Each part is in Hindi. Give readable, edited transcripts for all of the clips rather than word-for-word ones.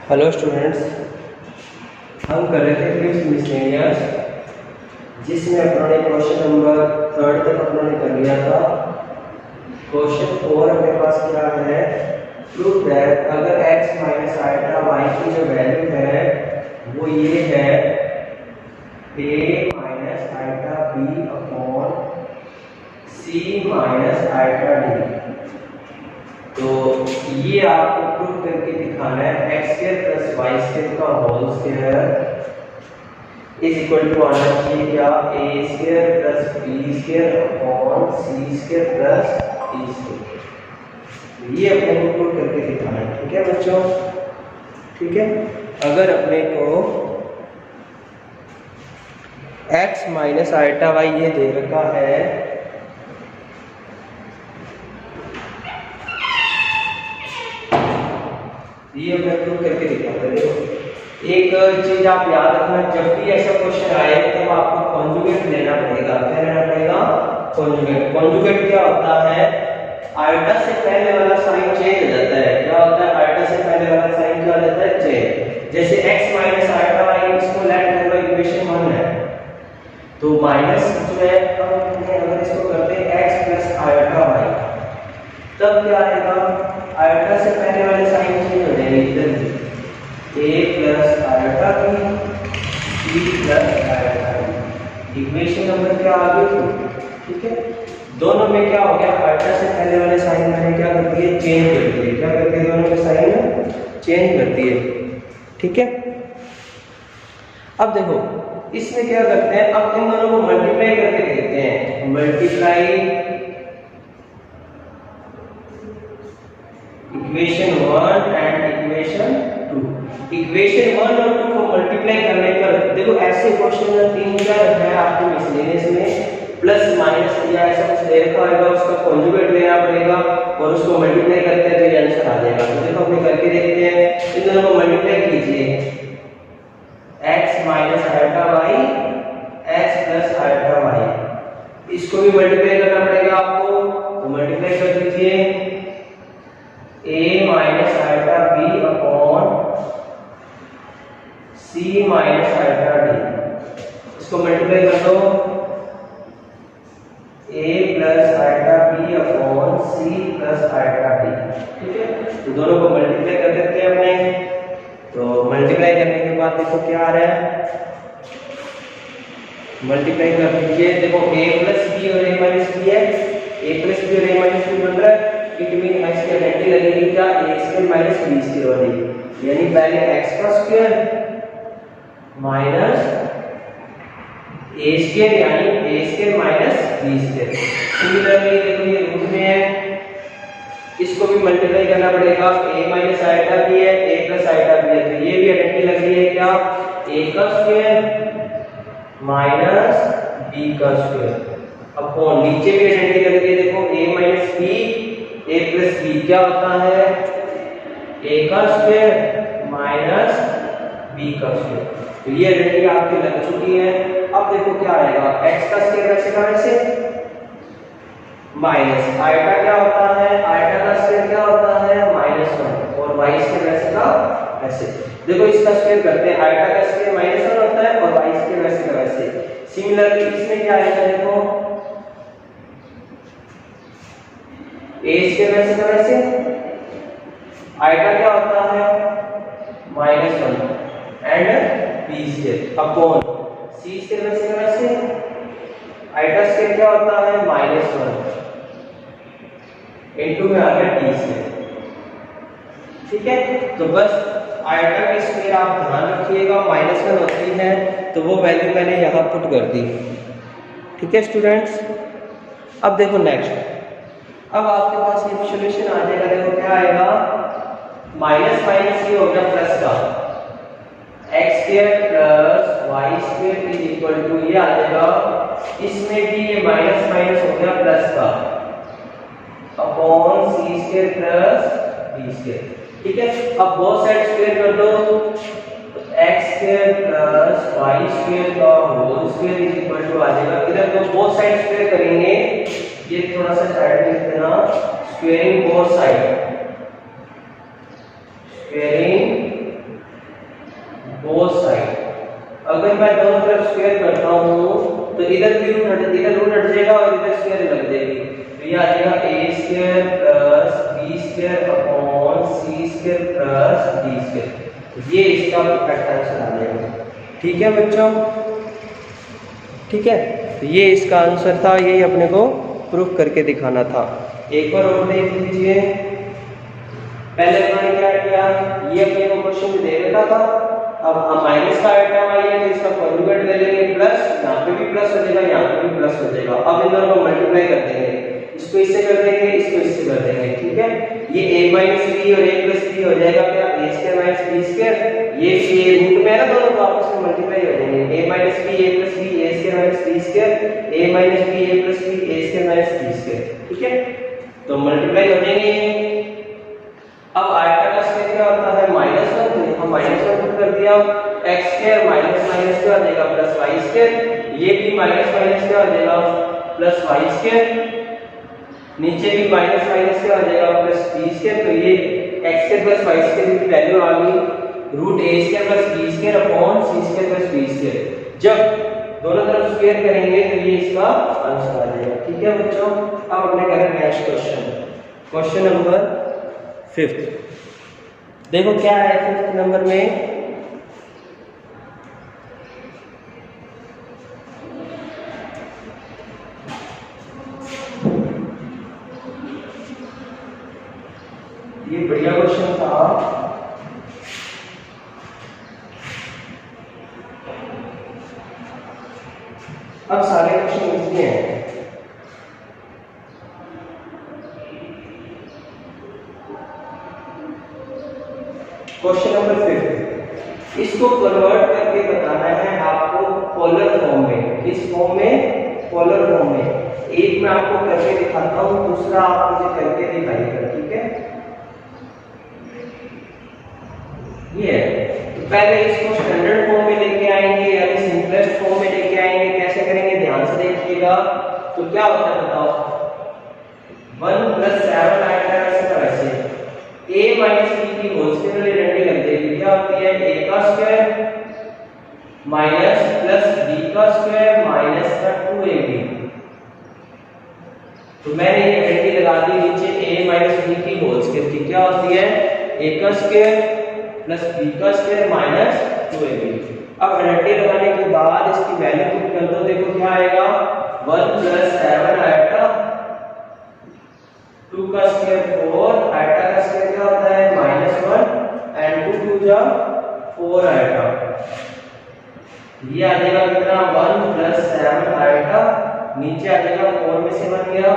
हेलो स्टूडेंट्स, हम कर रहे थे फिफ्थ मिसलेनियस, जिसमें अपनों ने क्वेश्चन नंबर 3 तक अपनों ने कर लिया था। क्वेश्चन 4 अपने पास क्या है, प्रूव दैट अगर x माइनस आइटा y की जो वैल्यू है वो ये है a minus iota b upon c minus iota d। तो ये आपको प्रूव करके दिखाना है x square plus Y square का whole square is equal to आना चाहिए क्या, a square plus b square upon c square plus d square. ये अपने को प्रूव करके दिखाना है, ठीक है बच्चों। ठीक है, अगर अपने को x माइनस आइटा y ये दे रखा है, ये अपने प्रूव करके दिखाते हैं। एक चीज आप याद रखना, जब भी ऐसा क्वेश्चन आए तब आपको कॉन्जुगेट लेना पड़ेगा। क्या लेना पड़ेगा? कॉन्जुगेट। कॉन्जुगेट क्या होता है? आइटा से पहले वाला साइन चेंज हो जाता है। क्या होता है? आइटा से पहले वाला साइन क्या हो जाता है? चेंज। जैसे x माइनस आइटा y, इसको लेट करो इक्वेशन 1 है, तो माइनस जो है अगर इसको करते हैं x प्लस आइटा y, तब क्या आएगा? आइटा से पहले वाले साइन चेंज हो जाएंगे, इधर a plus iota b, c plus iota b। Equation number क्या आ गई? ठीक है, दोनों में क्या हो गया? आइटा से पहले वाले साइन मैंने क्या कर दिए? चेंज कर दिए। क्या करते हैं? दोनों में साइन चेंज कर दिए। ठीक है, अब देखो इसमें क्या करते हैं, अब इन दोनों को मल्टीप्लाई करके देखते हैं। Multiply equation 1 and equation 2। Equation 1 और 2 को मल्टीप्लाई करने पर देखो ऐसे क्वेश्चन में 3-4 है आपको मिसलेनियस में, प्लस माइनस या ऐसा कुछ दे रखा होगा, उसका कॉन्जुगेट लेना पड़ेगा और उसको मल्टीप्लाई करते हैं तो ये आंसर आ जाएगा। तो देखो अपने करके देखते हैं, इन दोनों को मल्टीप्लाई कीजिए। x minus iota y, x plus iota y, इसको भी मल्टीप्लाई करना पड़ेगा आपको, तो मल्टीप्लाई कर दीजिए। a minus iota b upon c minus iota d, इसको मल्टीप्लाई कर दो। a plus iota b upon c plus iota d। ठीक है, तो दोनों को मल्टीप्लाई कर देते हैं अपने। तो मल्टीप्लाई करने के बाद देखो क्या आ रहा है, मल्टीप्लाई कर दीजिए। देखो a प्लस b और a माइनस b है, a प्लस b और a माइनस b बन रहा है, इट मीन x की आइडेंटिटी लगेगी क्या? a square minus b square वाली, यानी पहले x का स्क्वायर माइनस a स्क्वायर यानी a square minus b square. Similarly देखो ये रूट में है, इसको भी मल्टीप्लाई करना पड़ेगा। a माइनस आइटा b है, a प्लस आइटा b है, तो ये भी आइडेंटिटी लग रही है क्या? a का स्क्वायर माइनस b का स्क्वायर अपॉन नीचे भी आइडेंटिटी लग रही है। देखो a minus b, a plus b क्या होता है? a का स्क्वायर माइनस b का स्क्वायर। तो ये आइडेंटिटी आपकी लग चुकी है। अब देखो क्या आएगा, x का स्क्वायर वैसे का वैसे माइनस आइटा क्या होता है? आइटा का स्क्वायर क्या होता है? -1 और y स्क्वायर वैसे का वैसे। देखो इसका स्क्वायर करते हैं, आइटा का स्क्वायर -1 होता है और y स्क्वायर वैसे का वैसे। सिमिलरली इसमें क्या आएगा? देखो a स्क्वायर वैसे का वैसे, आइटा क्या होता है? -1 and b square upon c square वैसे का वैसे, आइटा स्क्वायर क्या होता है? -1 इनटू में आ गया टी स्क्वायर। ठीक है, तो बस आइटा के स्क्वायर आप ध्यान रखिएगा, -1 होती है तो वो वैल्यू मैंने यहाँ पुट कर दी। ठीक है स्टूडेंट्स, अब देखो नेक्स्ट, अब आपके पास ये सॉल्यूशन आ जाएगा। देखो क्या आएगा, माइनस माइनस ये हो गया प्लस का, x square plus Y square is equal to ये आ जाएगा, इसमें भी ये माइनस माइनस हो गया प्लस का upon c square plus b square. ठीक है, अब बोथ साइड स्क्वायर कर दो, तो x square plus Y square का whole square is equal to आ जाएगा। इधर तो बोथ साइड स्क्वायर करेंगे, ये थोड़ा सा साइड में लिख देना, squaring both side, squaring both side. अगर मैं दोनों तरफ स्क्वायर करता हूँ तो इधर भी रूट हट जाएगा और इधर स्क्वायर लग जाएगी, तो ये आ जाएगा a square plus b square upon c square plus d square. ये इसका परफेक्ट आंसर आ जाएगा। ठीक है बच्चों, ठीक है, तो ये इसका आंसर था, यही अपने को प्रूफ करके दिखाना था। एक बार और देख लीजिए। पहले उन्होंने क्या किया, ये अपने को क्वेश्चन दे रखा था, अब हम माइनस का आइटम आई है तो इसका कॉन्जुगेट ले लेंगे प्लस, यहाँ पे भी प्लस हो जाएगा, यहाँ पे भी प्लस हो जाएगा। अब इन दोनों को मल्टीप्लाई कर देंगे, इसको इससे कर देंगे, इसको इससे कर देंगे। ठीक है, ये a माइनस b और a प्लस b हो जाएगा क्या, a square minus b square. ये रूट में है ना दोनों, तो आपस में मल्टीप्लाई हो जाएंगे। a minus b a plus b a square minus b square, a minus b a plus b a square minus b square. ठीक है, तो मल्टीप्लाई हो जाएंगे। अब आयता का स्क्वायर क्या होता है, -1, हम -1 पुट कर दिया, x स्क्वायर माइनस माइनस क्या हो जाएगा प्लस y स्क्वायर, ये भी माइनस माइनस क्या हो जाएगा प्लस y स्क्वायर, नीचे भी माइनस माइनस क्या हो जाएगा प्लस b स्क्वायर। तो ये x square plus y square की वैल्यू आ गई root a square plus b square upon c square plus b square. जब दोनों तरफ स्क्वायर करेंगे तो ये इसका आंसर आ जाएगा। ठीक है बच्चों, अब अपने करें नेक्स्ट क्वेश्चन, क्वेश्चन नंबर 5। देखो क्या है 5th नंबर में, ये बढ़िया क्वेश्चन था। अब सारे क्वेश्चन इजी हैं। क्वेश्चन नंबर 5, इसको कन्वर्ट करके बताना है आपको पोलर फॉर्म में। किस फॉर्म में, पोलर फॉर्म में। एक मैं आपको करके दिखाता हूं, दूसरा आप मुझे करके दिखाइएगा। ठीक है, ये तो पहले इसको स्टैंडर्ड फॉर्म में लेके आएंगे यानी सिंपलेस्ट फॉर्म में लेके आएंगे। कैसे करेंगे ध्यान से देखिएगा। तो क्या होता है बताओ, 1 + 7 आएगा ऐसे तरह से, a माइनस b की होल स्क्वायर वाली डंडी लग जाएगी, क्या होती है a का स्क्वायर माइनस प्लस b का स्क्वायर माइनस का 2ab। तो मैंने ये डंडी लगा दी नीचे a माइनस b की होल स्क्वायर की, क्या होती है a का स्क्वायर प्लस b का स्क्वायर माइनस 2ab। अब डंडी लगाने के बाद इसकी वैल्यू पुट कर दो, देखो क्या आएगा 1 + 7 आएगा 2 का स्क्वायर 4, आयटा का स्क्वायर क्या होता है -1 एंड 2 2 जा 4 आएगा। ये आ जाएगा कितना 1 + 7 आएगा, नीचे आ जाएगा 4 में से बन गया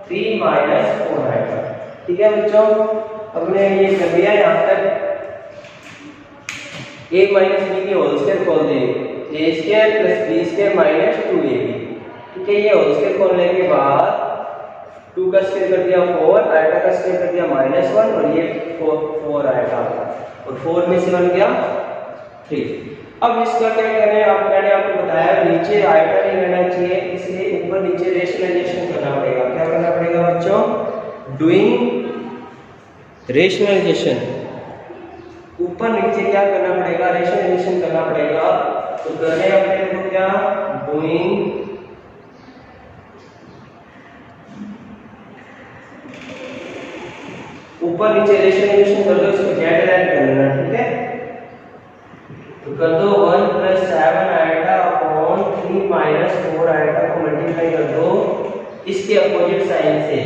3 - 4 आएगा। ठीक है बच्चों, हमने ये कर दिया यहाँ तक। a माइनस b की होल स्क्वायर खोल देंगे, a square plus b square minus 2ab। ठीक है, ये होल स्क्वायर खोलने के बाद 2 का स्क्वायर कर दिया 4, आयटा का स्क्वायर कर दिया -1 और ये 4 आएगा और 4 में से बन गया 3। अब इसका क्या करें, आप मैंने आपको बताया नीचे आयटा नहीं रहना चाहिए, इसलिए ऊपर नीचे रेशनलाइजेशन करना पड़ेगा। क्या करना पड़ेगा बच्चों, डूइंग रेशनलाइजेशन। ऊपर नीचे क्या करना पड़ेगा, रेशनलाइजेशन करना पड़ेगा। तो करने अपने को क्या, डूइंग ऊपर नीचे रेशनलाइजेशन कर दो, इसको जेड लाइन कर लेना। ठीक है, तो कर दो 1 + 7 आएगा अपॉन 3 - 4 आएगा को मल्टीप्लाई कर दो इसके अपोजिट साइन से,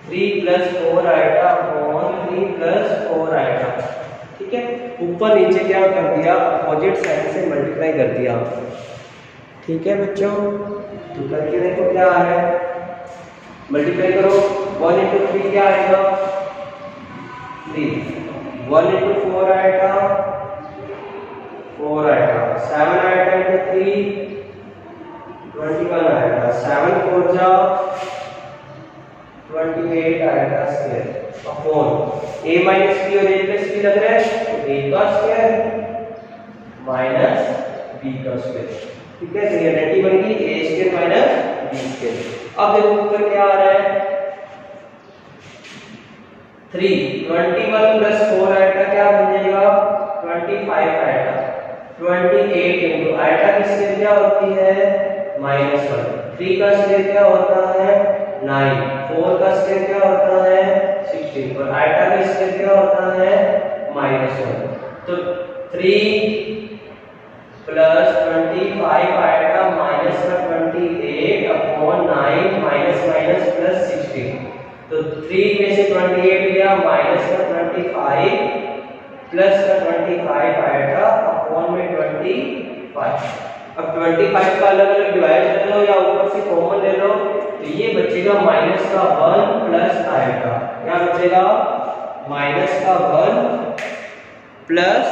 3 + 4 आएगा अपॉन 3 + 4 आएगा। ठीक है, ऊपर नीचे क्या कर दिया, अपोजिट साइन से मल्टीप्लाई कर दिया। ठीक है बच्चों, तो करके देखो क्या है, मल्टीप्लाई करो 1 × 3 क्या आएगा 3, 1 × 4 आएगा 4 आएगा, 7 आएगा × 3 21 आएगा, 7 × 4 जा 28 आएगा स्क्वायर अपॉन a - b और a + b लग रहा है तो a का स्क्वायर माइनस b का स्क्वायर। ठीक है, तो ये आइडेंटिटी बन गई a square minus b square. अब देखो ऊपर क्या आ रहा है 3, 21 + 4 आएगा क्या बन जाएगा 25 आएगा। 28 इंटू आइटा की स्केयर क्या होती है -1, 3 का स्केयर क्या होता है 9, 4 का स्केयर क्या होता है 16 और आइटा का स्केयर क्या होता है -1। तो 3 प्लस 25 आइटा माइनस का 28 अपॉन 9 माइनस माइनस प्लस 16। तो 3 में से 28 गया माइनस का 25 प्लस का 25 आइटा अपॉन में 25। अब 25 का अलग अलग डिवाइड कर लो या ऊपर से कॉमन ले लो, तो ये बचेगा माइनस का 1 प्लस आइटा। क्या बचेगा माइनस का 1 प्लस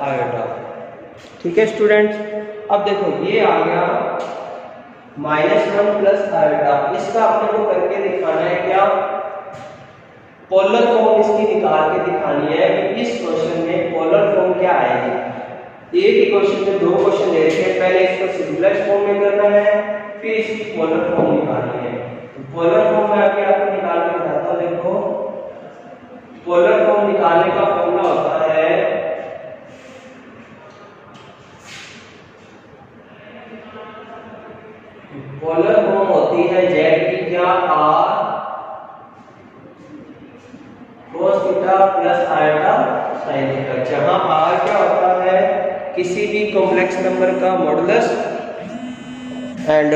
आइटा। ठीक है स्टूडेंट्स, अब देखो ये आ गया -1 प्लस आइटा। इसका अपने को करके दिखाना है क्या, पोलर फॉर्म इसकी निकाल के दिखानी है कि इस क्वेश्चन में पोलर फॉर्म क्या आएगी। एक ही क्वेश्चन में दो क्वेश्चन दे रखे हैं, पहले इसको सिंपलेक्स फॉर्म में करना है, फिर इसकी पोलर फॉर्म निकालनी है। तो पोलर फॉर्म में अभी आपको निकाल के बताता हूं। देखो पोलर फॉर्म निकालने का फॉर्मूला होता है पोलर फॉर्म होती है z की क्या r cos theta plus iota sin theta, जहां r क्या होता है किसी भी कॉम्प्लेक्स नंबर का मॉडुलस एंड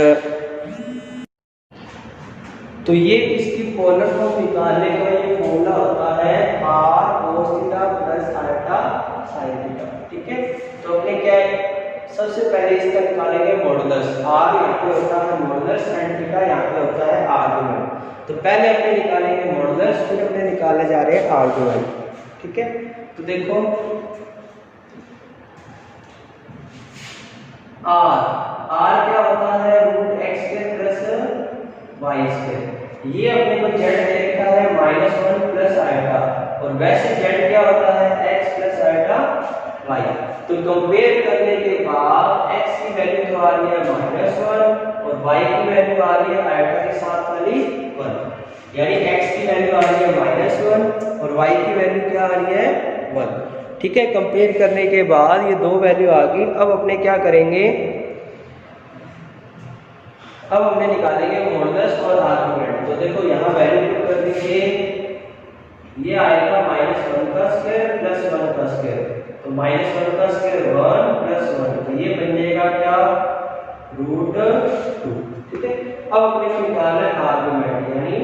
तो ये इसकी पोलर फॉर्म निकालने का ये फॉर्मूला होता है r cos theta plus iota sin theta. ठीक है, तो अपने क्या है सबसे पहले इसका निकालेंगे मॉडुलस। r यहाँ पे होता है मॉडुलस एंड थीटा यहाँ पे होता है आर्गुमेंट। तो पहले अपने निकालेंगे मॉडुलस, फिर अपने निकाले जा रहे हैं आर्गुमेंट। ठीक है, तो देखो r क्या होता है √x² प्लस y²। ये अपने को z दे रखा है -1 प्लस आइटा, और वैसे z क्या होता है x प्लस आइटा y। तो कंपेयर करने के बाद x की वैल्यू तो आ रही है -1 और y की वैल्यू आ रही है आइटा के साथ वाली 1, यानी x की वैल्यू आ रही है -1 और y की वैल्यू क्या आ रही है 1। ठीक है, कंपेयर करने के बाद ये दो वैल्यू आ गई। अब अपने क्या करेंगे, अब हमने निकालेंगे मॉडुलस और आर्गुमेंट। तो देखो यहाँ वैल्यू पुट कर देंगे, ये आएगा -1 का स्क्वायर प्लस 1 का स्क्वायर। तो -1 का स्क्वायर 1 प्लस 1, तो ये बन जाएगा क्या √2। ठीक है, अब अपने को निकालना है आर्गुमेंट यानी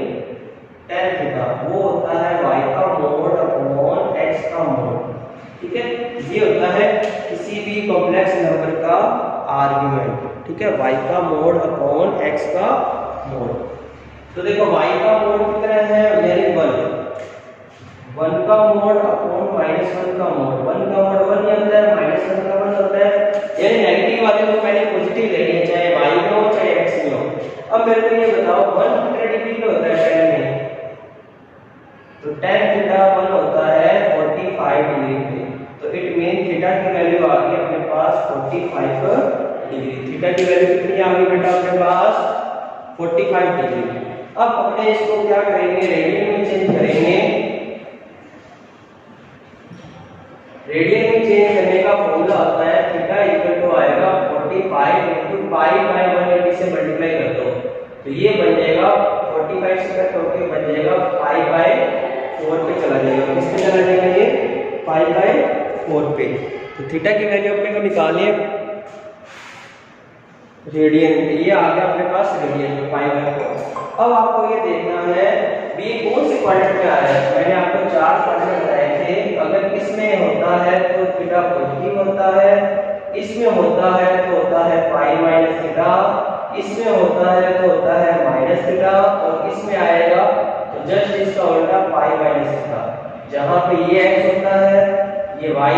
tan थीटा, वो होता है y का मोड अपॉन x का मोड। ठीक है, ये होता है किसी भी कॉम्प्लेक्स नंबर का आर्गुमेंट। ठीक है, y का मोड अपॉन x का मोड। तो देखो y का मोड कितना है यानी 1 का मोड अपॉन -1 का मोड। 1 का मोड 1 ही होता है, -1 का 1 होता है, यानी नेगेटिव वाले को पहले पॉजिटिव लेनी है, चाहे y में हो चाहे x में हो। अब मेरे को ये बताओ 1 कितने डिग्री पे होता है tan में, तो tan थीटा 1 होता है 45 डिग्री पे। तो इट मीन थीटा की वैल्यू आ गई अपने पास 45 डिग्री। थीटा की वैल्यू कितनी आ गई बेटा अपने पास 45 डिग्री। अब अपने इसको क्या करेंगे, रेडियन में चेंज करेंगे। रेडियन में चेंज करने का फॉर्मूला होता है थीटा इक्वल टू आएगा 45 इंटू पाई बाय 180 से मल्टीप्लाई कर दो, तो ये बन जाएगा 45 से कट होकर बन जाएगा पाई बाय 4 पे चला जाएगा। किस पे चला जाएगा ये पाई बाय 4 पे। तो थीटा की वैल्यू अपने को निकालिए रेडियन में, ये आ गया अपने पास रेडियन में पाई बाय 4। अब आपको ये देखना है बी कौन से क्वाड्रेंट में आ रहा है। मैंने आपको 4 क्वाड्रेंट बताए थे, अगर इसमें होता है तो थीटा पॉजिटिव होता है, इसमें होता है तो होता है पाई माइनस थीटा, इसमें होता है तो होता है माइनस थीटा, और इसमें आएगा तो जस्ट इसका उल्टा पाई माइनस थीटा। जहां पे ये x होता है, ये y,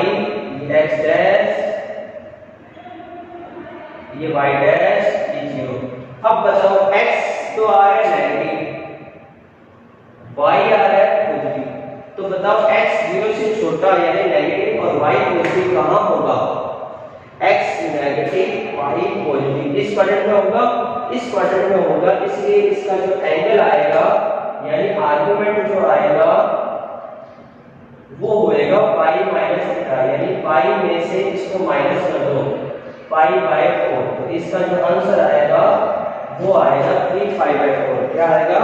ये x डैश, ये y डैश, ये 0। अब बताओ x तो आ रहा है नेगेटिव, y आ रहा है पॉजिटिव, तो बताओ x 0 से छोटा यानी नेगेटिव और y पॉजिटिव कहां होगा, x नेगेटिव y पॉजिटिव। इस क्वाड्रेंट में होगा, इस क्वाड्रेंट में होगा, इसलिए इसका जो एंगल आएगा यानी आर्गुमेंट जो आएगा वो होएगा पाई माइनस थीटा, यानी पाई में से इसको माइनस कर दो π/4, तो इसका जो आंसर आएगा वो आएगा 3π/4। क्या आएगा?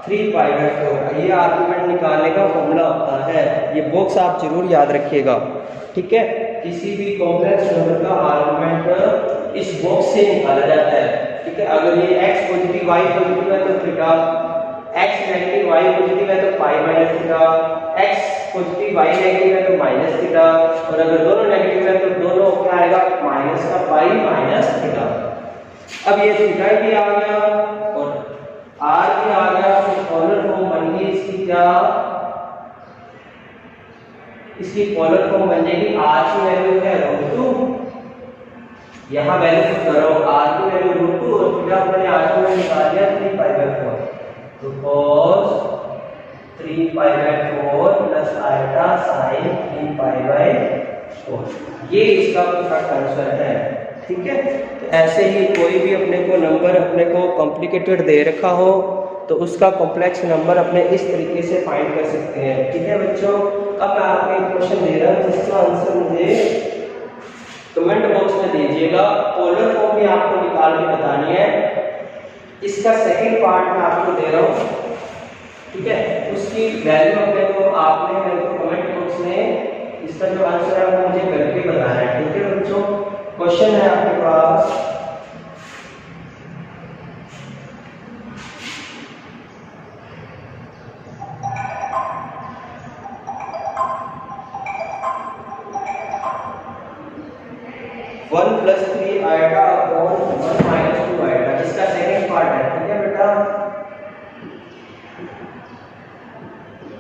3π/4। ये आर्गुमेंट निकालने का फॉर्मूला होता है, ये बॉक्स आप जरूर याद रखिएगा, ठीक है। किसी भी कॉम्प्लेक्स नंबर का आर्गुमेंट इस बॉक्स से निकाला जाता है, ठीक है। अगर ये x पॉजिटिव y पॉजिटिव है तो theta, x negative y positive है तो π - theta, x positive y negative है तो माइनस थीटा, और अगर दोनों नेगेटिव है तो दोनों क्या आएगा? माइनस का π - थीटा। अब ये थीटा भी आ गया और r भी आ गया, तो पोलर फॉर्म बन गई इसकी। क्या इसकी पोलर फॉर्म बन जाएगी? r की वैल्यू है √2, यहाँ वैल्यू पुट करो, r की वैल्यू √2 और थीटा अपने आर्गुमेंट निकाल दिया 3π/4, तो cos 3π/4 प्लस आइटा sin 3π/4, ये इसका परफेक्ट आंसर है, ठीक है। तो ऐसे ही कोई भी अपने को नंबर अपने को कॉम्प्लिकेटेड दे रखा हो तो उसका कॉम्प्लेक्स नंबर अपने इस तरीके से फाइंड कर सकते हैं, ठीक है बच्चों। अब मैं आपको एक क्वेश्चन दे रहा हूँ जिसका आंसर मुझे कमेंट बॉक्स में दीजिएगा। पोलर फॉर्म भी आपको निकाल के बतानी है, इसका सेकंड पार्ट मैं आपको दे रहा हूँ, ठीक है। उसकी वैल्यू अपने को आपने मेरे को कमेंट बॉक्स में इसका जो आंसर है वो मुझे करके बताना है, ठीक है बच्चों। क्वेश्चन है आपके पास, one plus 3 iota upon 1 minus 2 iota, इसका सेकंड पार्ट है, ठीक है बेटा।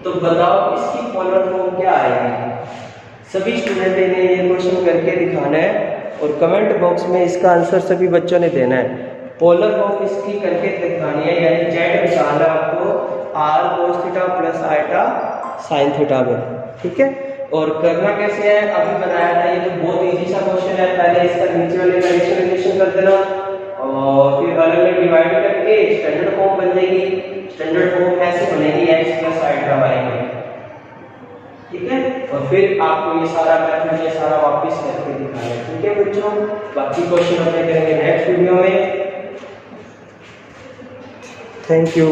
तो बताओ इसकी पोलर फॉर्म क्या आएगी? सभी स्टूडेंट ने ये क्वेश्चन करके दिखाना है और कमेंट बॉक्स में इसका आंसर सभी बच्चों ने देना है। पोलर फॉर्म इसकी करके दिखानी है, यानी जेड निकालना आपको r cos theta plus iota sin theta में, ठीक है। और करना कैसे है? अभी बनाया था, ये तो बहुत इजी सा क्वेश्चन है। पहले इसका नीचे वाले का रेशनलाइजेशन कर देना और फिर अलग अलग डिवाइड करके स्टैंडर्ड फॉर्म बन जाएगी। स्टैंडर्ड फॉर्म ऐसे बनेगी x प्लस आइटा y में, ठीक है। और फिर आपको ये सारा मैथड ये सारा वापस करके दिखाना है, ठीक है बच्चों। बाकी क्वेश्चन अपने करेंगे नेक्स्ट वीडियो में। Thank you.